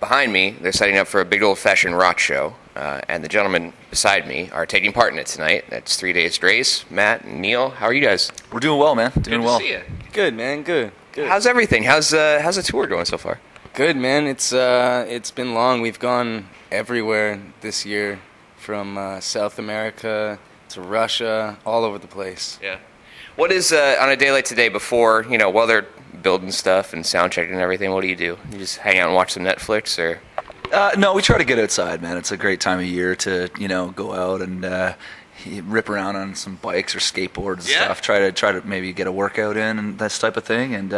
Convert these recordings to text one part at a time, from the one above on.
behind me, they're setting up for a big old-fashioned rock show, and the gentlemen beside me are taking part in it tonight. That's 3 Days Grace, Matt and Neil. How are you guys? We're doing well, man. Doing well. Good to see you. Good, man. Good. How's everything? How's the tour going so far? Good, man. It's been long. We've gone everywhere this year, from South America to Russia, all over the place. Yeah. What is on a day like today, before while they're building stuff and sound checking and everything? What do? You just hang out and watch some Netflix, or? No, we try to get outside, man. It's a great time of year to go out and rip around on some bikes or skateboards and stuff. Try to maybe get a workout in and that type of thing. And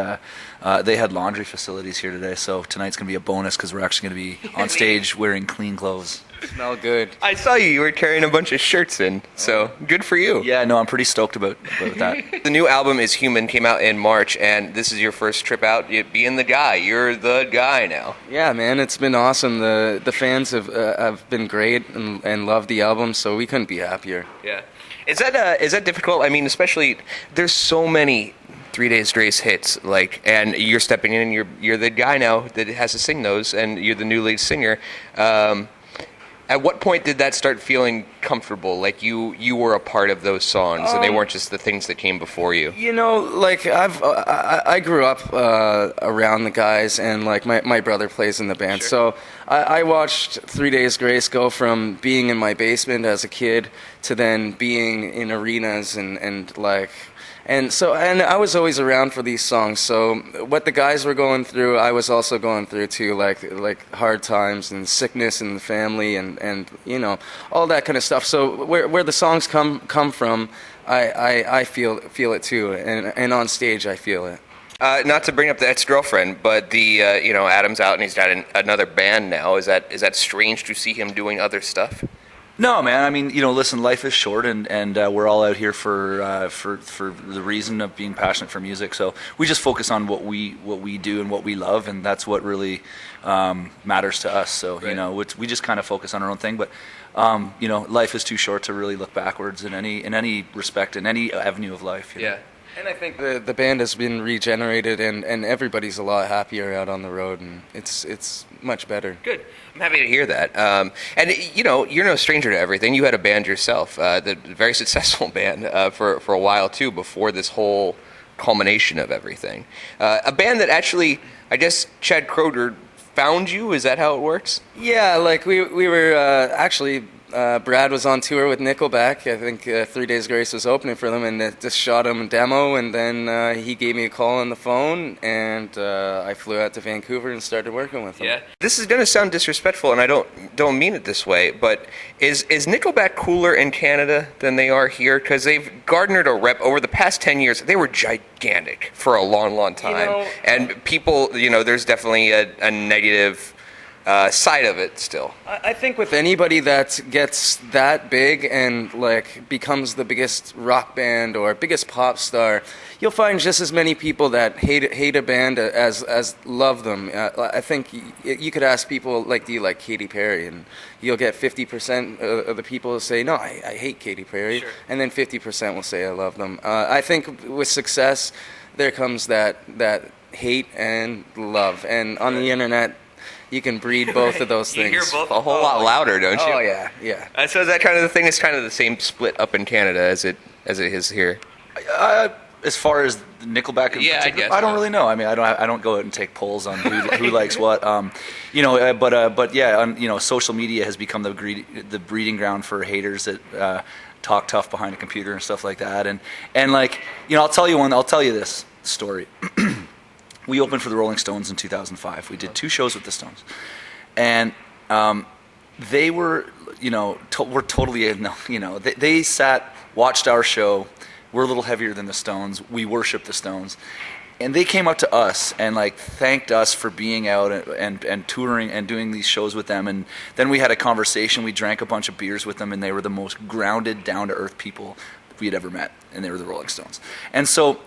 they had laundry facilities here today, so tonight's gonna be a bonus because we're actually gonna be on stage wearing clean clothes. Smell good. I saw you were carrying a bunch of shirts in, so good for you. Yeah, no, I'm pretty stoked about that. The new album is Human, came out in March, and this is your first trip out being the guy. You're the guy now. Yeah, man, it's been awesome. The fans have been great and loved the album, so we couldn't be happier. Yeah. Is that difficult? I mean, especially there's so many 3 Days Grace hits, and you're stepping in and you're the guy now that has to sing those, and you're the new lead singer. At what point did that start feeling comfortable? Like you were a part of those songs, and they weren't just the things that came before you. I grew up around the guys, and my brother plays in the band, so I watched 3 Days Grace go from being in my basement as a kid to then being in arenas and I was always around for these songs. So what the guys were going through, I was also going through too, like hard times and sickness in the family and all that kind of stuff. So where the songs come from, I feel it too, and on stage I feel it. Not to bring up the ex-girlfriend, but the Adam's out and he's got another band now. Is that strange to see him doing other stuff? No, man. I mean, listen, life is short, and we're all out here for the reason of being passionate for music. So we just focus on what we do and what we love, and that's what really matters to us. So we just kind of focus on our own thing. But life is too short to really look backwards in any respect, in any avenue of life. Yeah. And I think the band has been regenerated, and everybody's a lot happier out on the road, and it's much better. Good. I'm happy to hear that. And you're no stranger to everything. You had a band yourself, the very successful band for a while too, before this whole culmination of everything. A band that actually, I guess, Chad Kroger found you. Is that how it works? Yeah, we were actually. Brad was on tour with Nickelback. I think 3 Days Grace was opening for them, and just shot him a demo, and then he gave me a call on the phone, and I flew out to Vancouver and started working with him. Yeah. This is going to sound disrespectful, and I don't mean it this way, but is Nickelback cooler in Canada than they are here? Because they've garnered a rep over the past 10 years. They were gigantic for a long, long time. And people, there's definitely a negative side of it still. I think with anybody that gets that big and becomes the biggest rock band or biggest pop star, you'll find just as many people that hate a band as love them. I think you could ask people do you like Katy Perry, and you'll get 50% of the people who say no, I hate Katy Perry, sure. And then 50% will say I love them. I think with success there comes that hate and love, and on the internet you can breed both of those things. You hear both a whole lot louder, don't you? Oh yeah. So is that kind of the thing? It's kind of the same split up in Canada as it is here. As far as Nickelback, I don't really know. I mean, I don't go out and take polls on who likes what. But yeah, social media has become the breeding ground for haters that talk tough behind a computer and stuff like that. And I'll tell you this story. We opened for the Rolling Stones in 2005. We did 2 shows with the Stones, and they were, we're totally, they sat, watched our show. We're a little heavier than the Stones. We worship the Stones, and they came up to us and thanked us for being out and touring and doing these shows with them. And then we had a conversation. We drank a bunch of beers with them, and they were the most grounded, down to earth people we had ever met, and they were the Rolling Stones. And so,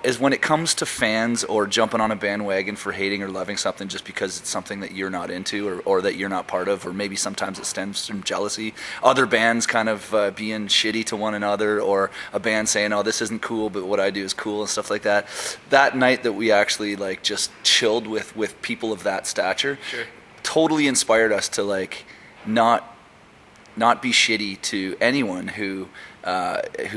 is when it comes to fans or jumping on a bandwagon for hating or loving something just because it's something that you're not into or that you're not part of, or maybe sometimes it stems from jealousy, other bands kind of being shitty to one another, or a band saying, oh, this isn't cool, but what I do is cool, and stuff like that. That night that we actually just chilled with people of that stature, sure. totally inspired us to like not be shitty to anyone who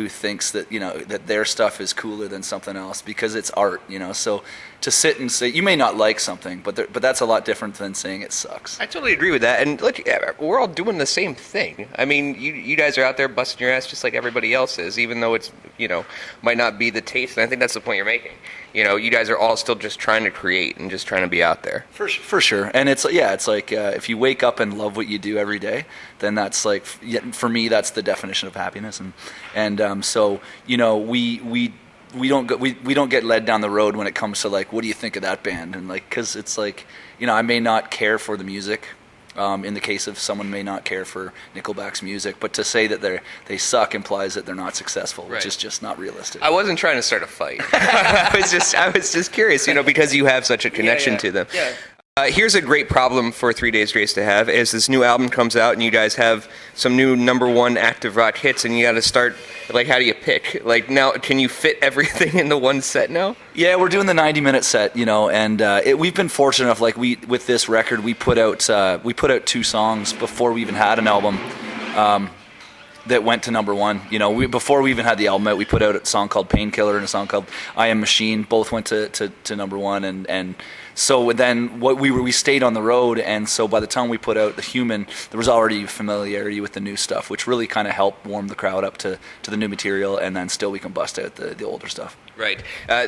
thinks that, you know, that their stuff is cooler than something else, because it's art, you know. So to sit and say, you may not like something, but that's a lot different than saying it sucks. I totally agree with that. And look, we're all doing the same thing. I mean, you guys are out there busting your ass just like everybody else is, even though it's, you know, might not be the taste. And I think that's the point you're making. You know, you guys are all still just trying to create and just trying to be out there. For sure. And it's like if you wake up and love what you do every day, then that's like, for me, that's the definition of happiness. And so, you know, we don't get led down the road when it comes to like, what do you think of that band? And like, because it's like, you know, I may not care for the music. In the case of someone may not care for Nickelback's music, but to say that they suck implies that they're not successful, which is just not realistic. I wasn't trying to start a fight. I was just curious, you know, because you have such a connection to them. Yeah. Here's a great problem for 3 Days Grace to have, is this new album comes out and you guys have some new #1 active rock hits, and you got to start, like, how do you pick? Like, now, can you fit everything into one set now? Yeah, we're doing the 90-minute set, you know, and we've been fortunate enough, like, with this record, we put out 2 songs before we even had an album that went to #1. You know, before we even had the album out, we put out a song called Painkiller and a song called I Am Machine. Both went to #1, and so then we stayed on the road, and so by the time we put out The Human, there was already familiarity with the new stuff, which really kind of helped warm the crowd up to the new material, and then still we can bust out the older stuff. Right.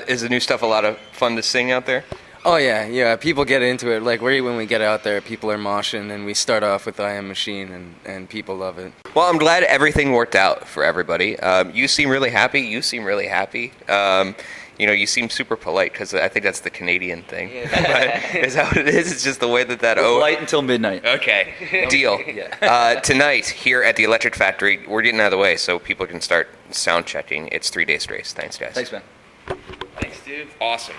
Is the new stuff a lot of fun to sing out there? Oh yeah. People get into it. Like when we get out there, people are moshing, and we start off with I Am Machine, and people love it. Well, I'm glad everything worked out for everybody. You seem really happy. You seem really happy. You know, you seem super polite, because I think that's the Canadian thing. Yeah. Is that what it is? It's just the way that polite until midnight. Okay, deal. Yeah. Tonight, here at the Electric Factory, we're getting out of the way so people can start sound checking. It's 3 Days Grace. Thanks, guys. Thanks, man. Thanks, dude. Awesome.